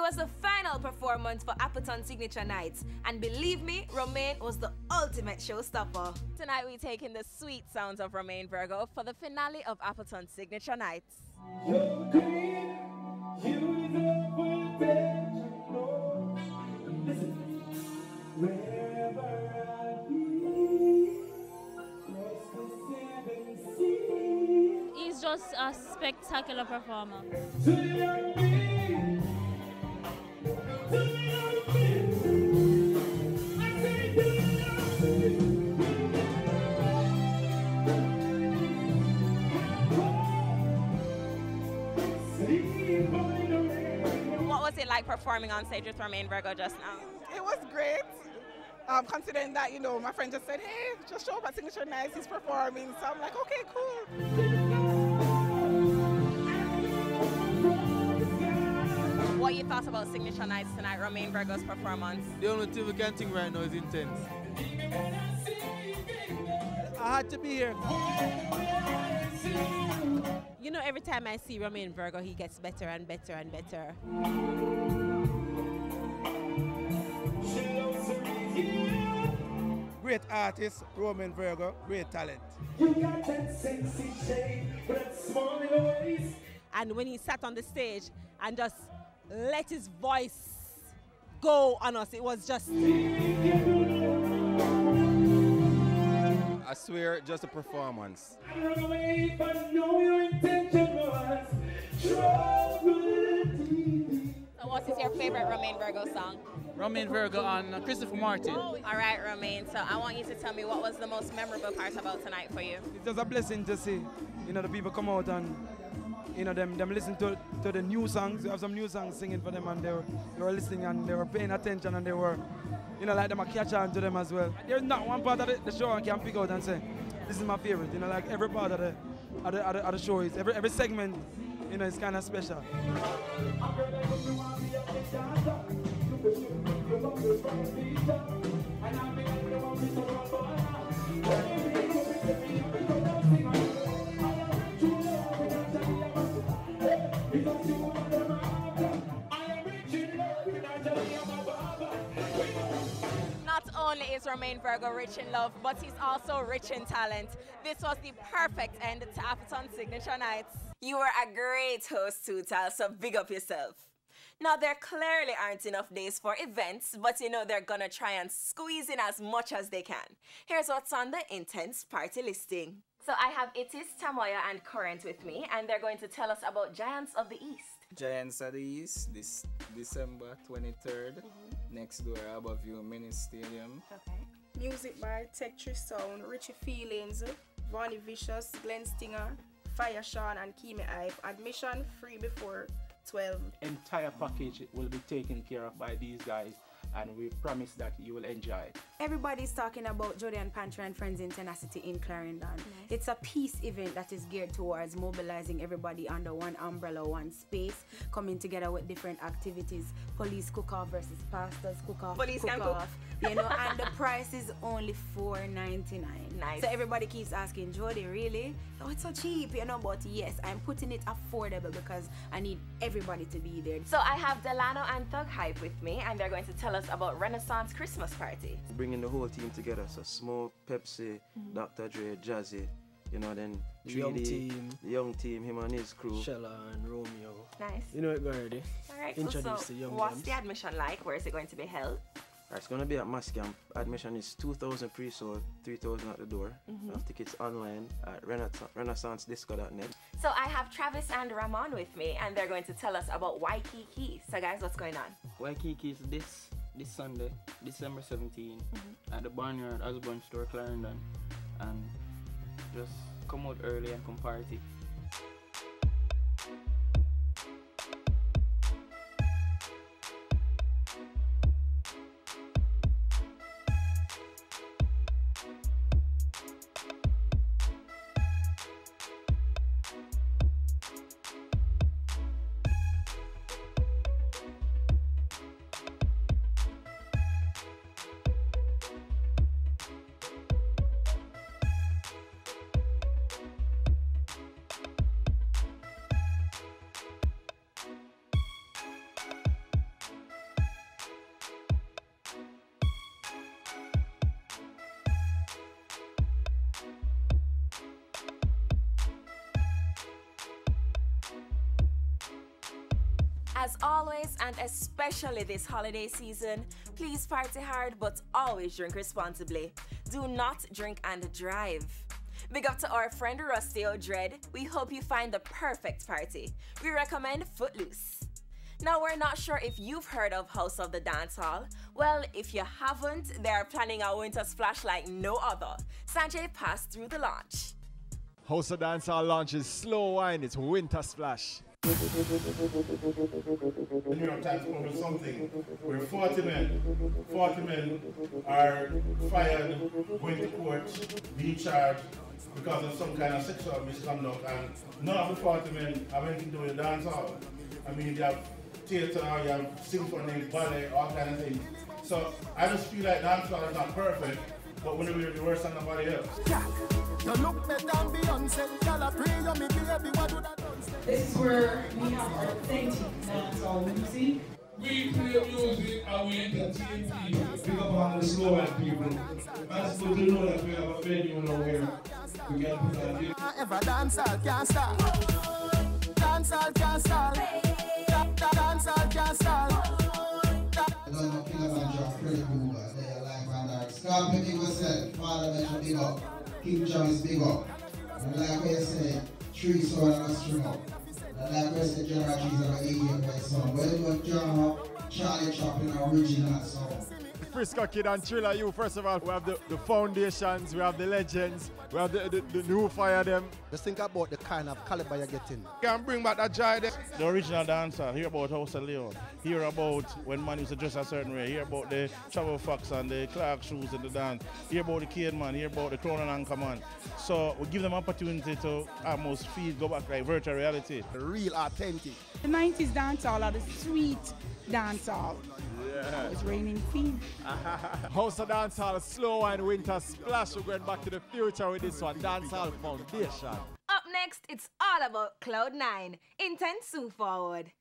was the final performance for Appleton Signature Nights, and believe me, Romaine was the ultimate showstopper. Tonight we take in the sweet sounds of Romaine Burger for the finale of Appleton Signature Nights. He's just a spectacular performer. What was it like performing on stage with Romaine Burger just now? It was great. Considering that, you know, my friend just said, hey, just show up at Signature Nights, he's performing. So I'm like, okay, cool. What you thought about Signature Nights tonight, Romaine Burger's performance? The only thing we can think right now is intense. I had to be here. You know, every time I see Romaine Burger, he gets better and better and better. Great artist, Romaine Burger, great talent. You got that sexy shade, that small voice. And when he sat on the stage and just let his voice go on us, it was just... I swear, just a performance. I run away, but know your intention was trouble. So what is your favorite Romaine Burger song? Romaine Burger on Christopher Martin. All right, Romaine, so I want you to tell me what was the most memorable part about tonight for you? It's just a blessing to see, you know, the people come out and, you know, them listen to the new songs. We have some new songs singing for them, and they were listening and they were paying attention, and they were, you know, like them a catch on to them as well. There's not one part of the show I can pick out and say, this is my favorite. You know, like every part of the show is, every segment, you know, it's kind of special. Not only is Romaine Burger rich in love, but he's also rich in talent. This was the perfect end to Appleton Signature Nights. You were a great host, Tutal, so big up yourself. Now, there clearly aren't enough days for events, but you know they're gonna try and squeeze in as much as they can. Here's what's on the intense party listing. So I have Itis, Tamoya, and Current with me, and they're going to tell us about Giants of the East. Giants of the East, this December 23rd, next door above you, Mini Stadium. Okay. Music by Tetris Sound, Richie Feelings, Vonnie Vicious, Glenn Stinger, Fire Sean, and Kimi Ive. Admission free before 12. Entire package will be taken care of by these guys, and we promise that you will enjoy it. Everybody's talking about Jody and Panther and Friends in Tenacity in Clarendon. Nice. It's a peace event that is geared towards mobilizing everybody under one umbrella, one space, coming together with different activities. Police cook-off versus pastors cook-off. Police can cook. You know, and the price is only $4.99. Nice. So everybody keeps asking, Jody, really? Oh, it's so cheap, you know, but yes, I'm putting it affordable because I need everybody to be there. So I have Delano and Thug Hype with me, and they're going to tell us about Renaissance Christmas Party. Bringing the whole team together, so Smoke, Pepsi, Dr. Dre, Jazzy, you know, then the young team, him and his crew. Shella and Romeo. Nice. You know it already. Alright, Introduce the young what's gems. the admission like? Where is it going to be held? It's going to be at Mass Camp. Admission is 2,000 pre-sold, 3,000 at the door. We have tickets online at renaissancedisco.net. So I have Travis and Ramon with me, and they're going to tell us about Waikiki. So guys, what's going on? Waikiki is this Sunday, December 17, at the Barnyard Osborne Store, Clarendon, and just come out early and come party. As always, and especially this holiday season, please party hard but always drink responsibly. Do not drink and drive. Big up to our friend Rusty O'Dread. We hope you find the perfect party. We recommend Footloose. Now, we're not sure if you've heard of House of the Dancehall. Well, if you haven't, they're planning a winter splash like no other. Sanjay passed through the launch. House of Dancehall launches Slow Wine, it's Winter Splash. The New York Times published something where 40 men are fired, going to court, being charged because of some kind of sexual misconduct, and none of the 40 men have anything to do with dancehall. I mean, you have theater, you have symphony, ballet, all kinds of things. So I just feel like dancehall is not perfect, but when we do worse than nobody else. This is where we have our authentic dancehall music. We play music and we entertain people. Big up on the slow and people. That's good to know that we have a venue now where we can put on this. Ever dancehall can't stop. Dancehall can't stop. Dancehall can't stop. Scorpion big yourself, Father Metro big up, King John's big up. And like I said, Tree Soul and a string up. And like I said, General Trees are an 88 song. Well done, John, Charlie Chaplin original song. Frisco Kid and Thriller You, first of all, we have the foundations, we have the legends, we have the new fire them. Just think about the kind of caliber you're getting. You can bring back that joy there. The original dancer, hear about House of Leon, hear about when man used to dress a certain way, hear about the Travel Fox and the Clark shoes in the dance, hear about the Kid man, hear about the Crown and Anchor man. So we give them opportunity to almost feel, go back like virtual reality. Real authentic. The 90s dancehall are the sweet dancehall. Yeah. It's raining theme. House of Dancehall, Slow Wine, Winter Splash. We're going back to the future with this one, Dancehall Foundation. Up next, it's all about Cloud9. Intense Sue Forward.